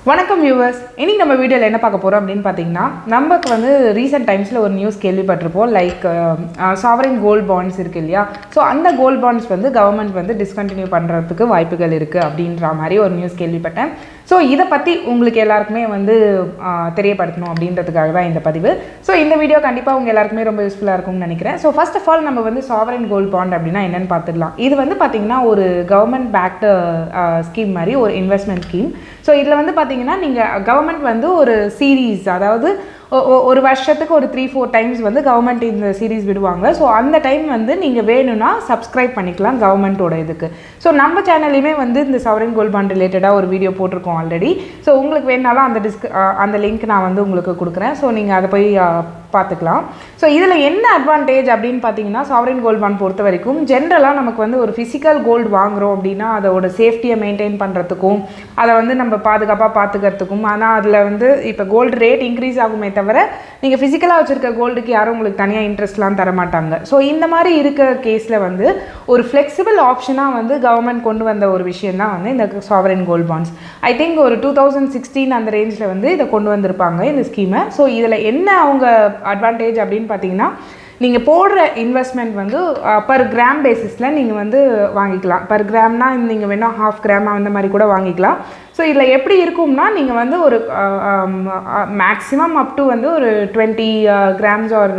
வணக்கம் வியூவர்ஸ். இன்னைக்கு நம்ம வீடியோவில் என்ன பார்க்க போகிறோம் அப்படின்னு பார்த்தீங்கன்னா, நமக்கு வந்து ரீசெண்ட் டைம்ஸில் ஒரு நியூஸ் கேள்விப்பட்டிருப்போம். லைக் சாவரின் கோல்ட் பாண்ட்ஸ் இருக்குது இல்லையா? ஸோ அந்த கோல்ட் பாண்ட்ஸ் வந்து கவர்மெண்ட் வந்து டிஸ்கண்டினியூ பண்ணுறதுக்கு வாய்ப்புகள் இருக்குது அப்படின்ற மாதிரி ஒரு நியூஸ் கேள்விப்பட்டேன். ஸோ இதை பற்றி உங்களுக்கு எல்லாருக்குமே வந்து தெரியப்படுத்தணும் அப்படின்றதுக்காக தான் இந்த பதிவு. ஸோ இந்த வீடியோ கண்டிப்பாக உங்கள் எல்லாருக்குமே ரொம்ப யூஸ்ஃபுல்லாக இருக்கும்னு நினைக்கிறேன். ஸோ ஃபர்ஸ்ட் ஆஃப் ஆல் நம்ம வந்து சாவரின் கோல்ட் பாண்ட் அப்படின்னா என்னென்னு பார்த்துடலாம். இது வந்து பார்த்திங்கன்னா ஒரு கவர்மெண்ட் பேக்டு ஸ்கீம் மாதிரி ஒரு இன்வெஸ்ட்மெண்ட் ஸ்கீம். ஸோ இதில் வந்து பார்த்தீங்கன்னா நீங்கள் கவர்மெண்ட் வந்து ஒரு சீரீஸ், அதாவது ஒரு வருஷத்துக்கு ஒரு 3-4 டைம்ஸ் வந்து கவர்மெண்ட் இந்த சீரீஸ் விடுவாங்க. ஸோ அந்த டைம் வந்து நீங்கள் வேணும்னா சப்ஸ்கிரைப் பண்ணிக்கலாம் கவர்மெண்ட்டோட இதுக்கு. ஸோ நம்ம சேனல்லையுமே வந்து இந்த சாவரின் கோல்ட் பாண்ட் ரிலேட்டடாக ஒரு வீடியோ போட்டிருக்கோம் ஆல்ரெடி. ஸோ உங்களுக்கு வேணாலும் அந்த லிங்க் நான் வந்து உங்களுக்கு கொடுக்குறேன். ஸோ நீங்கள் அதை போய் பார்த்துக்கலாம். ஸோ இதில் என்ன அட்வான்டேஜ் அப்படின்னு பார்த்தீங்கன்னா, சாவரின் கோல்ட் பாண்ட் பொறுத்த வரைக்கும் ஜென்ரலாக நமக்கு வந்து ஒரு ஃபிசிக்கல் கோல்டு வாங்குகிறோம் அப்படின்னா அதோட சேஃப்டியை மெயின்டைன் பண்ணுறதுக்கும் அதை வந்து நம்ம பாதுகாப்பாக பார்த்துக்கிறதுக்கும், ஆனால் அதில் வந்து இப்போ கோல்டு ரேட் இன்க்ரீஸ் ஆகுமே தவிர நீங்கள் ஃபிசிக்கலாக வச்சுருக்க கோல்டுக்கு யாரும் உங்களுக்கு தனியாக இன்ட்ரெஸ்ட்லாம் தரமாட்டாங்க. ஸோ இந்த மாதிரி இருக்க கேஸில் வந்து ஒரு ஃப்ளெக்சிபிள் ஆப்ஷனாக வந்து கவர்மெண்ட் கொண்டு வந்த ஒரு விஷயம் தான் வந்து இந்த sovereign gold bonds. I think ஒரு 2016 அந்த ரேஞ்சில் வந்து இதை கொண்டு வந்திருப்பாங்க இந்த ஸ்கீமை. ஸோ இதில் என்ன அவங்க அட்வான்டேஜ் அப்படின்னு பார்த்தீங்கன்னா, நீங்கள் போடுற இன்வெஸ்ட்மெண்ட் வந்து பர் கிராம் பேசிஸில் நீங்கள் வந்து வாங்கிக்கலாம். பர் கிராம்னா நீங்கள் வேணால் 1/2 கிராம் அந்த மாதிரி கூட வாங்கிக்கலாம். ஸோ இதில் எப்படி இருக்கும்னா, நீங்கள் வந்து ஒரு மேக்ஸிமம் அப் டு வந்து ஒரு 20 கிராம்ஸ் ஒரு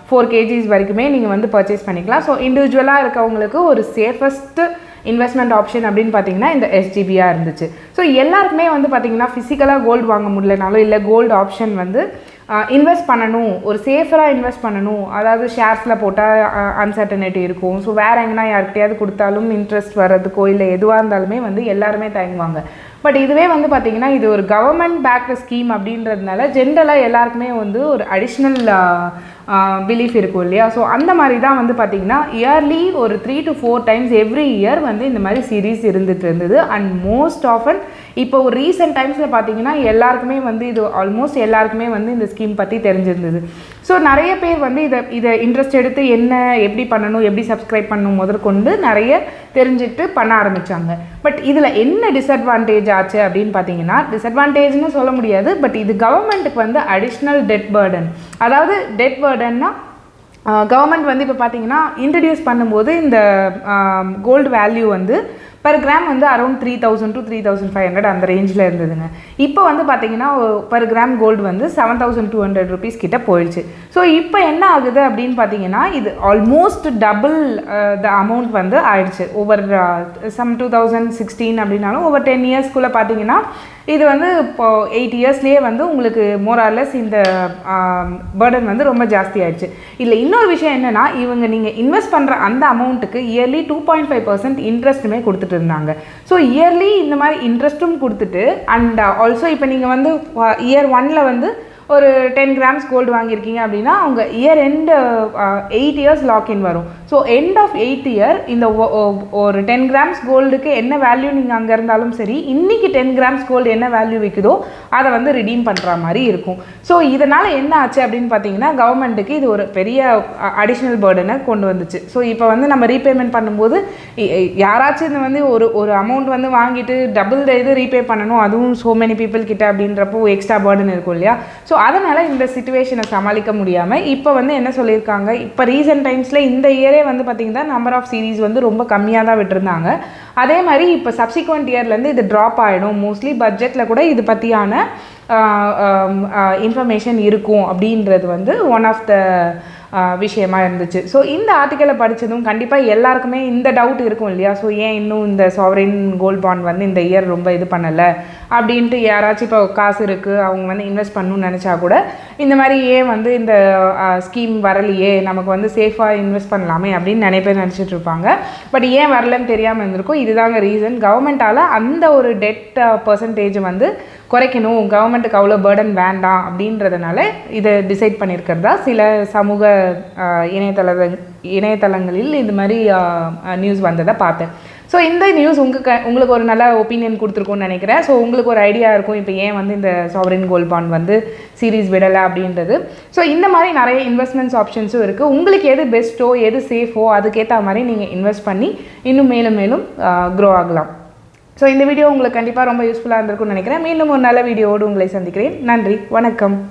4 kgs வரைக்குமே நீங்கள் வந்து பர்ச்சேஸ் பண்ணிக்கலாம். ஸோ இண்டிவிஜுவலாக இருக்கவங்களுக்கு ஒரு சேஃபஸ்ட்டு இன்வெஸ்ட்மெண்ட் ஆப்ஷன் அப்படின்னு பார்த்தீங்கன்னா இந்த SGBயாக இருந்துச்சு. ஸோ எல்லாருக்குமே வந்து பார்த்தீங்கன்னா ஃபிசிக்கலாக கோல்டு வாங்க முடியலனாலும் இல்லை கோல்டு ஆப்ஷன் வந்து இன்வெஸ்ட் பண்ணணும், ஒரு சேஃபராக இன்வெஸ்ட் பண்ணணும், அதாவது ஷேர்ஸில் போட்டால் அன்சர்டனிட்டி இருக்கும். ஸோ வேறு எங்கன்னா யார்கிட்டையாவது கொடுத்தாலும் இன்ட்ரெஸ்ட் வர்றதுக்கோ இல்லை எதுவாக இருந்தாலுமே வந்து எல்லாருமே தயங்குவாங்க. பட் இதுவே வந்து பார்த்திங்கன்னா இது ஒரு கவர்மெண்ட் பேக்டு ஸ்கீம் அப்படின்றதுனால ஜென்ரலாக எல்லாருக்குமே வந்து ஒரு அடிஷ்னல் பிலீஃப் இருக்கும் இல்லையா? ஸோ அந்த மாதிரி தான் வந்து பார்த்திங்கன்னா இயர்லி ஒரு 3 to 4 டைம்ஸ் எவ்ரி இயர் வந்து இந்த மாதிரி சீரீஸ் இருந்துட்டு இருந்தது. அண்ட் மோஸ்ட் ஆஃபன் இப்போ ஒரு ரீசெண்ட் டைம்ஸில் பார்த்திங்கன்னா எல்லாருக்குமே வந்து இது ஆல்மோஸ்ட் எல்லாருக்குமே வந்து இந்த ஸ்கீம் பற்றி தெரிஞ்சிருந்தது. ஸோ நிறைய பேர் வந்து இதை இன்ட்ரெஸ்ட் எடுத்து என்ன எப்படி பண்ணணும், எப்படி சப்ஸ்கிரைப் பண்ணணும் முதற்கொண்டு நிறைய தெரிஞ்சுட்டு பண்ண ஆரம்பித்தாங்க. பட் இதில் என்ன டிஸ்அட்வான்டேஜ் ஆச்சு அப்படின்னு பார்த்தீங்கன்னா, டிஸ்அட்வான்டேஜ்னு சொல்ல முடியாது, பட் இது கவர்மெண்ட்டுக்கு வந்து அடிஷ்னல் டெட் பர்டன். அதாவது டெட் பர்டன்னா கவர்மெண்ட் வந்து இப்போ பார்த்தீங்கன்னா இன்ட்ரடியூஸ் பண்ணும்போது இந்த கோல்டு வேல்யூ வந்து பர் கிராம் வந்து அரௌண்ட் 3000 to 3500 அந்த ரேஞ்சில் இருந்ததுங்க. இப்போ வந்து பார்த்தீங்கன்னா பர் கிராம் கோல்டு வந்து 7200 rupees கிட்ட போயிடுச்சு. ஸோ இப்போ என்ன ஆகுது அப்படின்னு பார்த்தீங்கன்னா, இது ஆல்மோஸ்ட் டபுள் த அமௌண்ட் வந்து ஆயிடுச்சு. ஓவர் சம் 2016 அப்படின்னாலும் ஓவர் 10 இயர்ஸ்க்குள்ளே பார்த்தீங்கன்னா இது வந்து இப்போ 8 இயர்ஸ்லேயே வந்து உங்களுக்கு மோரார்லெஸ் இந்த பர்டன் வந்து ரொம்ப ஜாஸ்தி ஆயிடுச்சு. இல்லை இன்னொரு விஷயம் என்னென்னா, நீங்கள் இன்வெஸ்ட் பண்ணுற அந்த அமௌண்ட்டுக்கு இயர்லி 2.5% இன்ட்ரெஸ்ட்டுமே கொடுத்துட்டு இருந்தாங்க. ஸோ இயர்லி இந்த மாதிரி இன்ட்ரெஸ்ட்டும் கொடுத்துட்டு அண்ட் ஆல்சோ இப்போ நீங்கள் வந்து இயர் 1ல் வந்து ஒரு 10 கிராம்ஸ் கோல்டு வாங்கியிருக்கீங்க அப்படின்னா அவங்க இயர் எண்டு 8 இயர்ஸ் லாக்இன் வரும். So end of 8th year இந்த ஒரு 10 கிராம்ஸ் கோல்டுக்கு என்ன வேல்யூ நீங்கள் அங்கே இருந்தாலும் சரி, இன்றைக்கி 10 கிராம்ஸ் கோல்டு என்ன வேல்யூ விற்குதோ அதை வந்து ரிடீம் பண்ணுற மாதிரி இருக்கும். ஸோ இதனால் என்ன ஆச்சு அப்படின்னு பார்த்தீங்கன்னா, கவர்மெண்ட்டுக்கு இது ஒரு பெரிய அடிஷ்னல் பர்டனை கொண்டு வந்துச்சு. ஸோ இப்போ வந்து நம்ம ரீபேமெண்ட் பண்ணும்போது யாராச்சும் இந்த வந்து ஒரு அமௌண்ட் வந்து வாங்கிட்டு டபுள் இது ரீபே பண்ணணும், அதுவும் ஸோ மெனி பீப்புள் கிட்ட அப்படின்றப்போ எக்ஸ்ட்ரா பர்டன் இருக்கும் இல்லையா? ஸோ அதனால் இந்த சிச்சுவேஷனை சமாளிக்க முடியாமல் இப்போ வந்து என்ன சொல்லியிருக்காங்க, இப்போ ரீசெண்ட் டைம்ஸில் இந்த இயரே வந்து பார்த்திங்கன்னா நம்பர் ஆஃப் சீரீஸ் வந்து ரொம்ப கம்மியாக தான் விட்டுருந்தாங்க. அதே மாதிரி இப்போ சப்சிக்வெண்ட் இயர்லேருந்து இது ட்ராப் ஆகிடும். மோஸ்ட்லி பட்ஜெட்டில் கூட இது பற்றியான இன்ஃபர்மேஷன் இருக்கும் அப்படின்றது வந்து ஒன் ஆஃப் த விஷயமா இருந்துச்சு. ஸோ இந்த ஆர்டிக்கலை படித்ததும் கண்டிப்பாக எல்லாருக்குமே இந்த டவுட் இருக்கும் இல்லையா? ஸோ ஏன் இன்னும் இந்த சாவரின் கோல்ட் பாண்ட் வந்து இந்த இயர் ரொம்ப இது பண்ணலை அப்படின்ட்டு யாராச்சும் இப்போ காசு இருக்குது அவங்க வந்து இன்வெஸ்ட் பண்ணணும்னு நினச்சா கூட இந்த மாதிரி ஏன் வந்து இந்த ஸ்கீம் வரலையே, நமக்கு வந்து சேஃபாக இன்வெஸ்ட் பண்ணலாமே அப்படின்னு நிறைய பேர் நினச்சிட்டு இருப்பாங்க. பட் ஏன் வரலன்னு தெரியாமல் இருந்திருக்கும். இதுதாங்க ரீசன். கவர்மெண்ட்டால் அந்த ஒரு டெட் பர்சன்டேஜ் வந்து குறைக்கணும், கவர்மெண்ட்டுக்கு அவ்வளோ பர்டன் வேண்டாம் அப்படின்றதுனால இதை டிசைட் பண்ணியிருக்கிறதா சில சமூக இணையதளங்களில் இது மாதிரி நியூஸ் வந்ததை பார்த்தேன். ஸோ இந்த நியூஸ் உங்களுக்கு ஒரு நல்ல ஒப்பீனியன் கொடுத்துருக்குன்னு நினைக்கிறேன். ஸோ உங்களுக்கு ஒரு ஐடியா இருக்கும் இப்போ ஏன் வந்து இந்த சாவரின் கோல்ட் பாண்ட் வந்து சீரீஸ் விடலை அப்படின்றது. ஸோ இந்த மாதிரி நிறைய இன்வெஸ்ட்மெண்ட்ஸ் ஆப்ஷன்ஸும் இருக்குது. உங்களுக்கு எது பெஸ்ட்டோ எது சேஃபோ அதுக்கேற்ற மாதிரி நீங்கள் இன்வெஸ்ட் பண்ணி இன்னும் மேலும் மேலும் க்ரோ ஆகலாம். ஸோ இந்த வீடியோ உங்களுக்கு கண்டிப்பாக ரொம்ப யூஸ்ஃபுல்லாக இருந்திருக்கும்னு நினைக்கிறேன். மீண்டும் ஒரு நல்ல வீடியோவோடு உங்களை சந்திக்கிறேன். நன்றி, வணக்கம்.